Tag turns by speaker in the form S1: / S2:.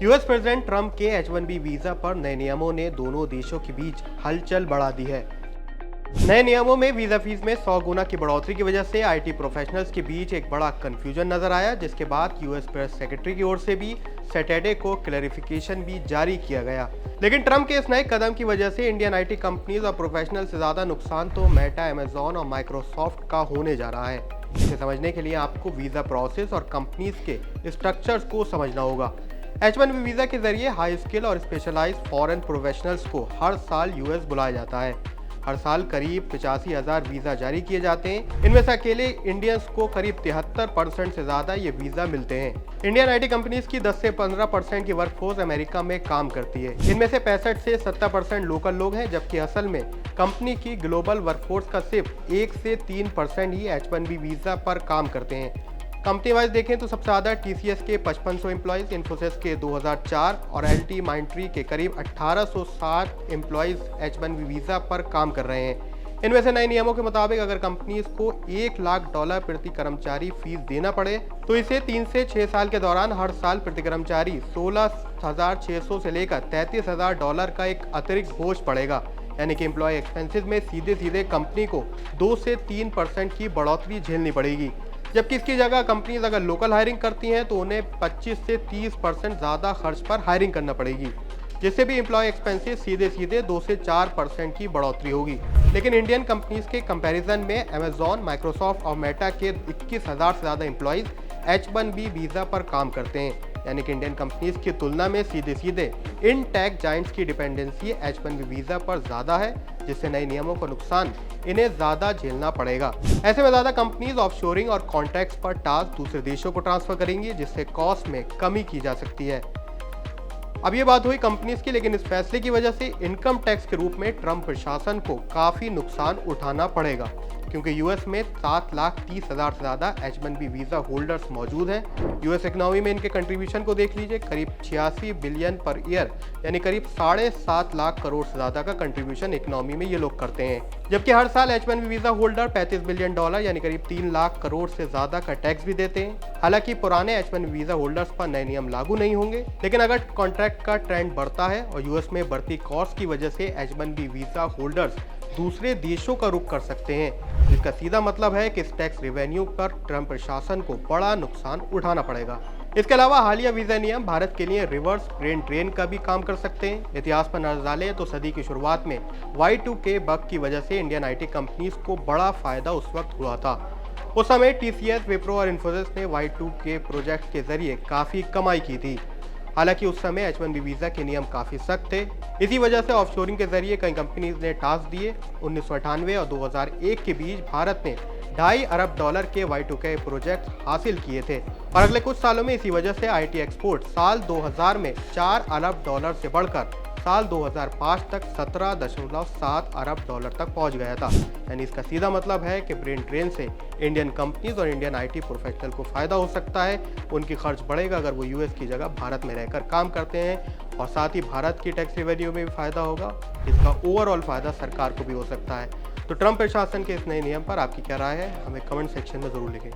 S1: US president Trump के H-1B visa पर नए नियमों ने दोनों देशों के बीच हलचल बढ़ा दी है। नए नियमों में वीजा फीस में 100 गुना की बढ़ोतरी की वजह से आईटी प्रोफेशनल्स के बीच एक बड़ा कंफ्यूजन नजर आया, जिसके बाद यूएस प्रेस सेक्रेटरी की ओर से भी सैटरडे को क्लैरिफिकेशन भी जारी किया गया। लेकिन ट्रंप के इस नए कदम की वजह से इंडियन आईटी कंपनीज और प्रोफेशनल से ज्यादा नुकसान तो मेटा, अमेजॉन और माइक्रोसॉफ्ट का होने जा रहा है। इसे समझने के लिए आपको वीजा प्रोसेस और कंपनीज के स्ट्रक्चर्स को समझना होगा। H-1B वीजा के जरिए हाई स्किल और स्पेशलाइज्ड फॉरेन प्रोफेशनल्स को हर साल यूएस बुलाया जाता है। हर साल करीब 85,000 वीजा जारी किए जाते हैं। इनमें से अकेले इंडियंस को करीब 73% से ज्यादा ये वीजा मिलते हैं। इंडियन आईटी कंपनीज की 10 से 15% की वर्कफोर्स अमेरिका में काम करती है। इनमें से 65 से 70% लोकल लोग हैं, जबकि असल में कंपनी की ग्लोबल वर्कफोर्स का सिर्फ 1 से 3% ही H-1B वीजा पर काम करते हैं। कंपनी वाइज देखें तो सबसे ज़्यादा TCS के 5500 एम्प्लॉयज़, इन्फोसिस के 2004 और LT माइंट्री के करीब 1860 एम्प्लॉयज़ H-1B वीज़ा पर काम कर रहे हैं। इनमें से नए नियमों के मुताबिक अगर कंपनीज को $1 लाख प्रति कर्मचारी फीस देना पड़े तो इसे 3 से 6 साल के दौरान हर साल प्रति कर्मचारी $16,600 से लेकर $33,000 का एक अतिरिक्त बोझ पड़ेगा। यानी कि एम्प्लॉय एक्सपेंसेस में सीधे कंपनी को 2 से 3% की बढ़ोतरी झेलनी पड़ेगी। जबकि इसकी जगह कंपनीज अगर लोकल हायरिंग करती हैं तो उन्हें 25 से 30% ज़्यादा खर्च पर हायरिंग करना पड़ेगी, जिससे भी एम्प्लॉय एक्सपेंसेस सीधे 2 से 4% की बढ़ोतरी होगी। लेकिन इंडियन कंपनीज के कंपैरिजन में अमेजॉन, माइक्रोसॉफ्ट और मेटा के 21,000 से ज़्यादा एम्प्लॉयज़ H-1B वीज़ा पर काम करते हैं। यानी कि इंडियन कंपनीज की तुलना में सीधे इन टेक जायंट्स की डिपेंडेंसी H-1B वीज़ा पर ज़्यादा है, जिससे नए नियमों का नुकसान इन्हें ज़्यादा झेलना पड़ेगा। ऐसे में ज़्यादा कंपनीज ऑफशोरिंग और कॉन्ट्रैक्ट्स पर टास्क दूसरे देशों को ट्रांसफर करेंगी, जिससे कॉस्ट में कमी की जा सकती है। अब ये बात हुई कंपनीज की, लेकिन इस फैसले की वजह से इनकम टैक्स के रूप में ट्रंप प्रशासन को काफ़ी नुकसान उठाना पड़ेगा, क्योंकि यूएस में 7,30,000 से ज़्यादा H-1B वीज़ा होल्डर्स मौजूद हैं। यूएस इकोनॉमी में इनके कंट्रीब्यूशन को देख लीजिए, करीब 86 बिलियन पर ईयर, यानी करीब 7.5 लाख करोड़ से ज़्यादा का कंट्रीब्यूशन इकोनॉमी में ये लोग करते हैं। जबकि हर साल H-1B वीज़ा होल्डर $35 बिलियन यानी करीब 3 लाख करोड़ से ज़्यादा का टैक्स भी देते हैं। हालांकि पुराने H-1B वीज़ा होल्डर्स पर नए नियम लागू नहीं होंगे, लेकिन अगर कॉन्ट्रैक्ट का ट्रेंड बढ़ता है और यूएस में बढ़ती कॉस्ट की वजह से H-1B वीज़ा होल्डर्स दूसरे देशों का रुख कर सकते हैं, जिसका सीधा मतलब है कि इस टैक्स रेवेन्यू पर ट्रंप प्रशासन को बड़ा नुकसान उठाना पड़ेगा। इसके अलावा हालिया वीजा नियम भारत के लिए रिवर्स ब्रेन ड्रेन का भी काम कर सकते हैं। इतिहास पर नजर डालें तो सदी की शुरुआत में Y2K बग की वजह से इंडियन आईटी कंपनीज को बड़ा फायदा उस वक्त हुआ था। उस समय TCS, विप्रो और इन्फोसिस ने Y2K प्रोजेक्ट के जरिए काफी कमाई की थी। हालांकि उस समय H-1B वीजा के नियम काफी सख्त थे। इसी वजह से ऑफशोरिंग के जरिए कई कंपनीज ने टास्क दिए। 1998 और 2001 के बीच भारत ने $2.5 अरब के Y2K प्रोजेक्ट हासिल किए थे और अगले कुछ सालों में इसी वजह से आईटी एक्सपोर्ट साल 2000 में $4 अरब से बढ़कर साल 2005 तक $17.7 अरब तक पहुंच गया था। यानी इसका सीधा मतलब है कि ब्रेन ड्रेन से इंडियन कंपनीज और इंडियन आईटी प्रोफेशनल को फायदा हो सकता है। उनकी खर्च बढ़ेगा अगर वो यूएस की जगह भारत में रहकर काम करते हैं, और साथ ही भारत की टैक्स रेवेन्यू में भी फायदा होगा। इसका ओवरऑल फायदा सरकार को भी हो सकता है। तो ट्रंप प्रशासन के इस नए नियम पर आपकी क्या राय है, हमें कमेंट सेक्शन में जरूर लिखें।